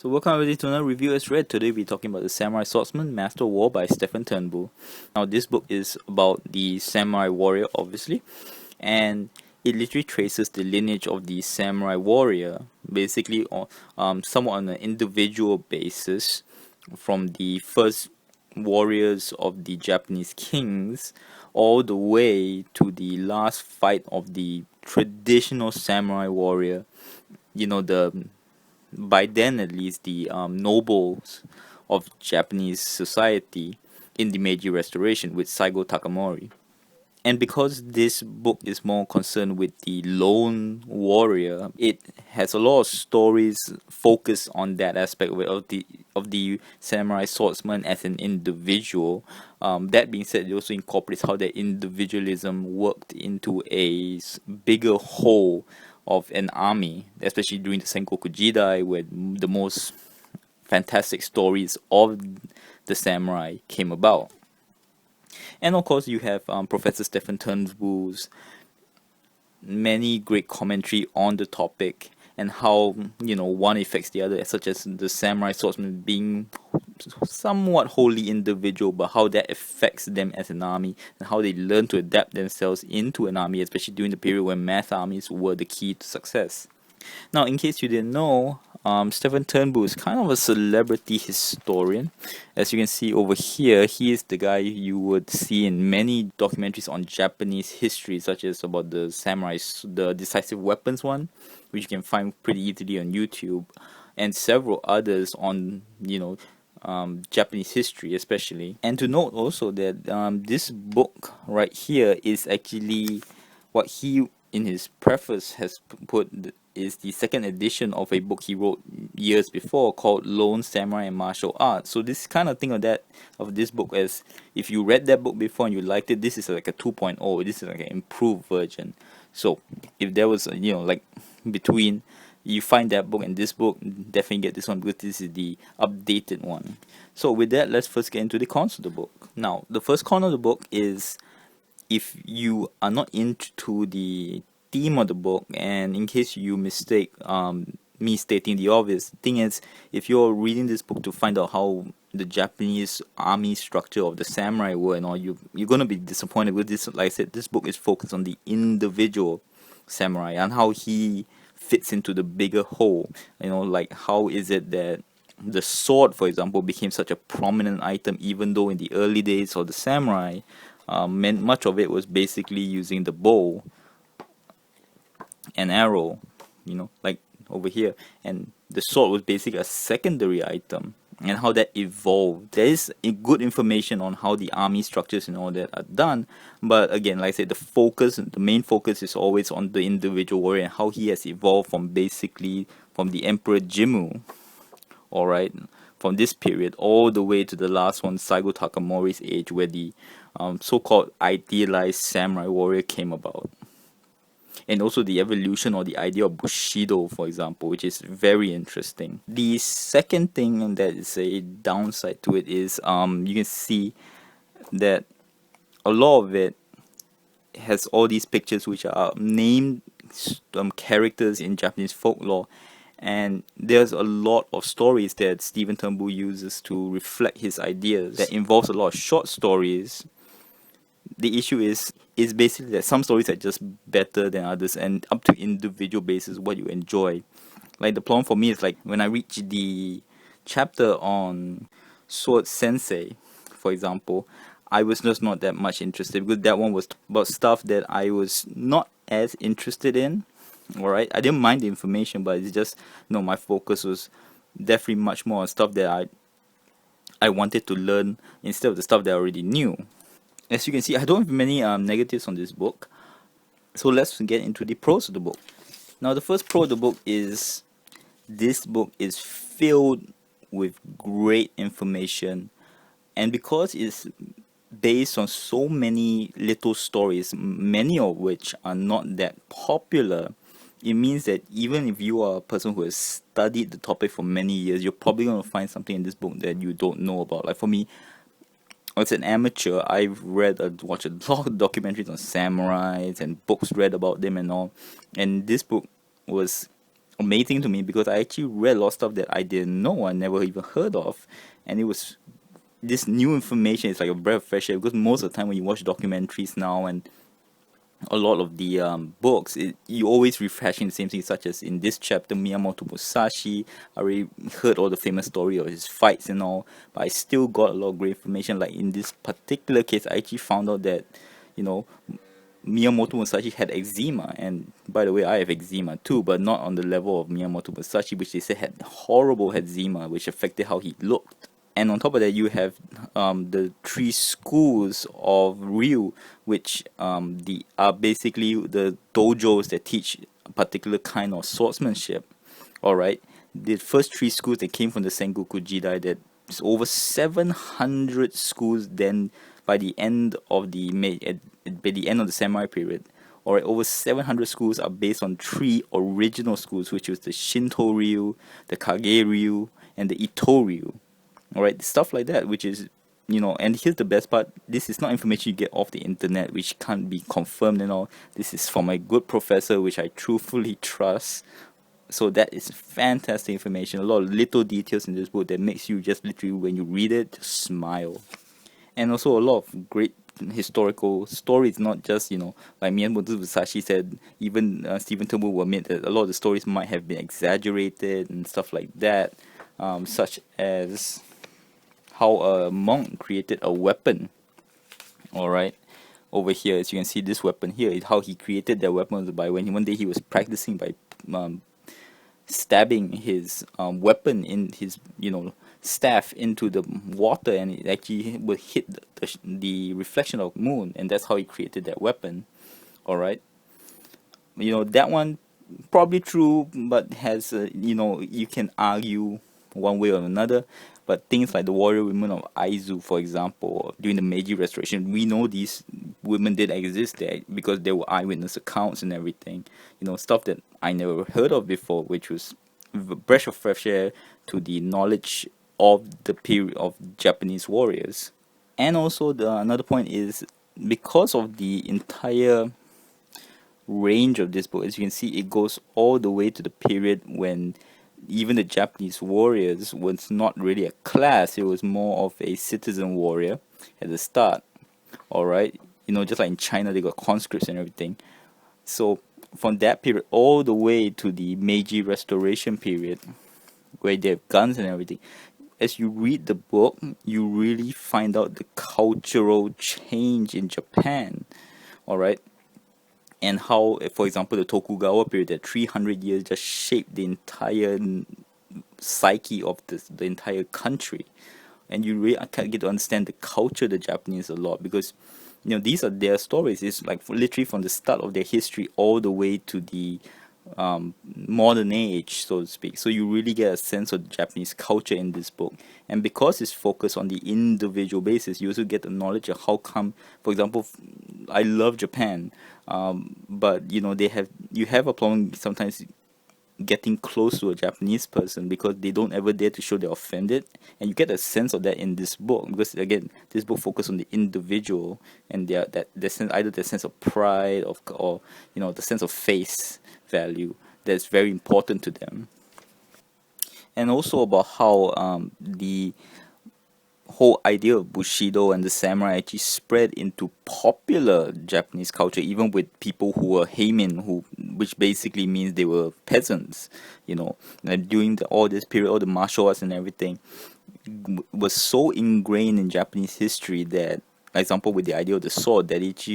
So welcome everybody to another review as read. Today we're talking about the Samurai Swordsman, Master of War by Stephen Turnbull. Now this book is about the samurai warrior, obviously, and it literally traces the lineage of the samurai warrior, basically on somewhat on an individual basis, from the first warriors of the Japanese kings all the way to the last fight of the traditional samurai warrior. The by then at least the nobles of Japanese society in the Meiji Restoration with Saigo Takamori. And because this book is more concerned with the lone warrior, it has a lot of stories focused on that aspect of the samurai swordsman as an individual. That being said, it also incorporates how that individualism worked into a bigger whole of an army, especially during the Sengoku Jidai, where the most fantastic stories of the samurai came about. And of course, you have Professor Stephen Turnbull's many great commentary on the topic and how one affects the other, such as the samurai swordsman being somewhat wholly individual, but how that affects them as an army and how they learn to adapt themselves into an army, especially during the period when mass armies were the key to success. Now, in case you didn't know, Stephen Turnbull is kind of a celebrity historian. As you can see over here, he is the guy you would see in many documentaries on Japanese history, such as about the samurais, the decisive weapons one, which you can find pretty easily on YouTube, and several others on, Japanese history especially. And to note also that this book right here is actually what he in his preface has put is the second edition of a book he wrote years before called Lone Samurai and Martial Arts. So this kind of thing of this book, as if you read that book before and you liked it, this is like a 2.0. This is like an improved version. So if there was like between you find that book and this book, definitely get this one because this is the updated one. So with that, let's first get into the cons of the book. Now, the first con of the book is if you are not into the theme of the book, and in case you mistake me stating the obvious thing is, if you're reading this book to find out how the Japanese army structure of the samurai were and all, you're gonna be disappointed with this. Like I said, this book is focused on the individual samurai and how he fits into the bigger whole. Like how is it that the sword, for example, became such a prominent item, even though in the early days of the samurai, much of it was basically using the bow and arrow, like over here, and the sword was basically a secondary item, and how that evolved. There is good information on how the army structures and all that are done, but again, like I said, the main focus is always on the individual warrior and how he has evolved from the Emperor Jimmu, alright, from this period all the way to the last one, Saigo Takamori's age, where the so-called idealized samurai warrior came about. And also the evolution or the idea of Bushido, for example, which is very interesting. The second thing that is a downside to it is you can see that a lot of it has all these pictures which are named characters in Japanese folklore, and there's a lot of stories that Stephen Turnbull uses to reflect his ideas that involves a lot of short stories. The issue is basically that some stories are just better than others, and up to individual basis what you enjoy. Like the problem for me is like when I reach the chapter on Sword Sensei, for example, I was just not that much interested because that one was about stuff that I was not as interested in. Alright, I didn't mind the information, but it's just my focus was definitely much more on stuff that I wanted to learn instead of the stuff that I already knew. As you can see, I don't have many negatives on this book, so let's get into the pros of the book. Now, the first pro of the book is this book is filled with great information, and because it's based on so many little stories, many of which are not that popular, it means that even if you are a person who has studied the topic for many years, you're probably going to find something in this book that you don't know about. Like for me, as an amateur, I've watched a lot of documentaries on samurais and books read about them and all. And this book was amazing to me because I actually read a lot of stuff that I didn't know, I never even heard of, and it was this new information is like a breath of fresh air because most of the time when you watch documentaries now and a lot of the books, you always refreshing the same thing, such as in this chapter, Miyamoto Musashi. I already heard all the famous story of his fights and all, but I still got a lot of great information. Like in this particular case, I actually found out that, you know, Miyamoto Musashi had eczema, and by the way, I have eczema too, but not on the level of Miyamoto Musashi, which they said had horrible eczema, which affected how he looked. And on top of that, you have the three schools of Ryu, which the are basically the dojos that teach a particular kind of swordsmanship. All right, the first three schools that came from the Sengoku Jidai, that is over 700 schools. Then by the end of the by the end of the samurai period, all right, over 700 schools are based on three original schools, which was the Shinto Ryu, the Kage Ryu, and the Ito Ryu. All right, stuff like that, which is, and here's the best part: this is not information you get off the internet, which can't be confirmed and all. This is from a good professor, which I truthfully trust. So that is fantastic information. A lot of little details in this book that makes you just literally, when you read it, just smile. And also a lot of great historical stories, not just, like Miyamoto Musashi said, even Stephen Turnbull will admit that a lot of the stories might have been exaggerated and stuff like that, such as how a monk created a weapon. All right, over here, as you can see, this weapon here is how he created that weapon by when one day he was practicing by stabbing his weapon in his staff into the water, and it actually would hit the reflection of moon, and that's how he created that weapon. All right, that one probably true, but has you can argue one way or another. But things like the warrior women of Aizu, for example, during the Meiji Restoration, we know these women did exist there because there were eyewitness accounts and everything. Stuff that I never heard of before, which was a breath of fresh air to the knowledge of the period of Japanese warriors. And also, another point is, because of the entire range of this book, as you can see, it goes all the way to the period when even the Japanese warriors was not really a class, it was more of a citizen warrior at the start. All right, just like in China, they got conscripts and everything. So from that period all the way to the Meiji Restoration period, where they have guns and everything, as you read the book, you really find out the cultural change in Japan. All right, and how, for example, the Tokugawa period, that 300 years just shaped the entire psyche of the entire country. And you really can't get to understand the culture of the Japanese a lot, because these are their stories. It's like literally from the start of their history all the way to the modern age, so to speak. So you really get a sense of the Japanese culture in this book. And because it's focused on the individual basis, you also get the knowledge of how come, for example, I love Japan, but you have a problem sometimes getting close to a Japanese person because they don't ever dare to show they're offended, and you get a sense of that in this book, because again, this book focuses on the individual and their sense, either their sense of pride or the sense of face value that's very important to them. And also about how the whole idea of Bushido and the samurai actually spread into popular Japanese culture, even with people who were heimin, which basically means they were peasants. And during all this period, all the martial arts and everything was so ingrained in Japanese history that, for example, with the idea of the sword, that it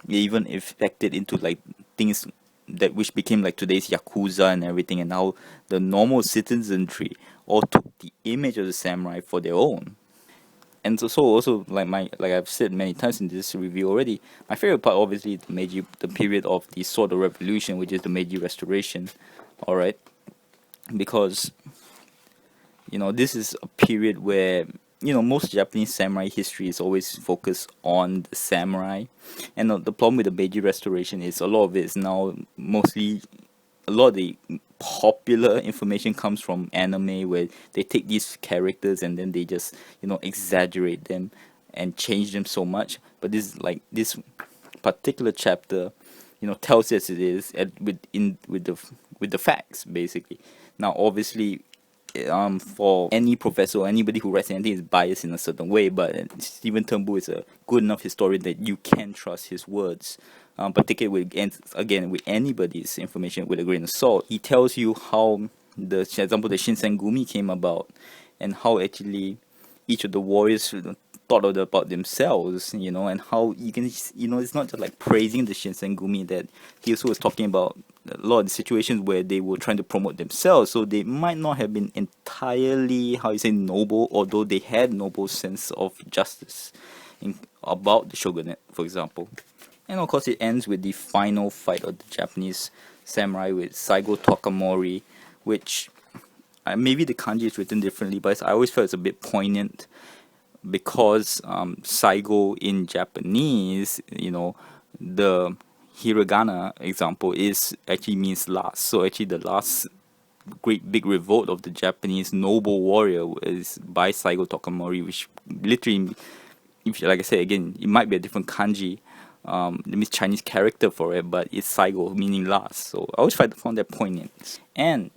even affected into like things that which became like today's yakuza and everything, and now the normal citizenry all took the image of the samurai for their own. And so also, like I've said many times in this review already, my favorite part obviously is the period of the Sword of Revolution, which is the Meiji Restoration. All right, because this is a period where most Japanese samurai history is always focused on the samurai, and the problem with the Meiji Restoration is a lot of it is now mostly, a lot of the popular information comes from anime, where they take these characters and then they just exaggerate them and change them so much. But this particular chapter tells us it is with with the facts, basically. Now, obviously, for any professor or anybody who writes anything is biased in a certain way, but Stephen Turnbull is a good enough historian that you can trust his words. Particularly with anybody's information with a grain of salt. He tells you how for example, the Shinsengumi came about, and how actually each of the warriors thought about themselves, and how you can, it's not just like praising the Shinsengumi, that he also was talking about a lot of the situations where they were trying to promote themselves, so they might not have been entirely, noble, although they had noble sense of justice about the shogunate, for example. And of course, it ends with the final fight of the Japanese samurai with Saigo Takamori, which maybe the kanji is written differently, but I always felt it's a bit poignant because Saigo in Japanese, the hiragana example actually means last. So actually, the last great big revolt of the Japanese noble warrior is by Saigo Takamori, which literally, like I said again, it might be a different kanji. It means Chinese character for it, but it's Saigo, meaning last. So I always found that poignant. And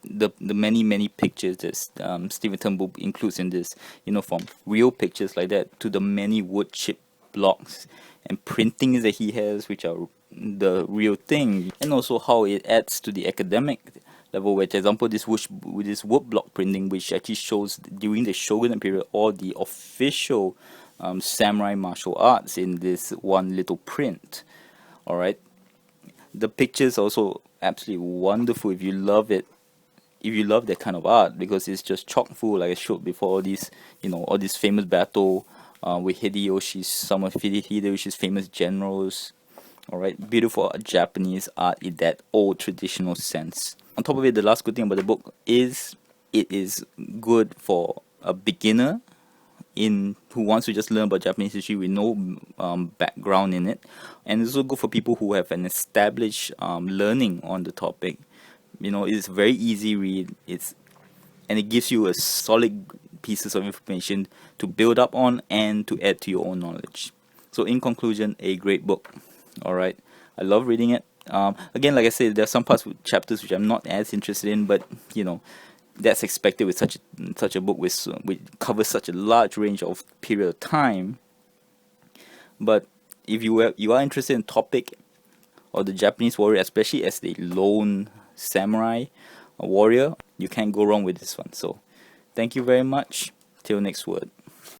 the many pictures that Stephen Turnbull includes in this, from real pictures like that to the many wood chip blocks and printings that he has, which are the real thing, and also how it adds to the academic level. Where, for example, this wood block printing, which actually shows during the shogunate period all the official samurai martial arts in this one little print. All right, the pictures also absolutely wonderful if you love it. If you love that kind of art, because it's just chock full, like I showed before, all these famous battle with some of Hideyoshi's famous generals. All right, beautiful Japanese art in that old traditional sense. On top of it, the last good thing about the book is it is good for a beginner who wants to just learn about Japanese history with no background in it, and it's also good for people who have an established learning on the topic. It's a very easy read. And it gives you a solid pieces of information to build up on and to add to your own knowledge. So in conclusion, a great book. All right, I love reading it. Again, like I said, there are some chapters which I'm not as interested in, but that's expected with such a book which covers such a large range of period of time. But if you are interested in topic or the Japanese warrior, especially as the lone samurai warrior, you can't go wrong with this one. So thank you very much. Till next word.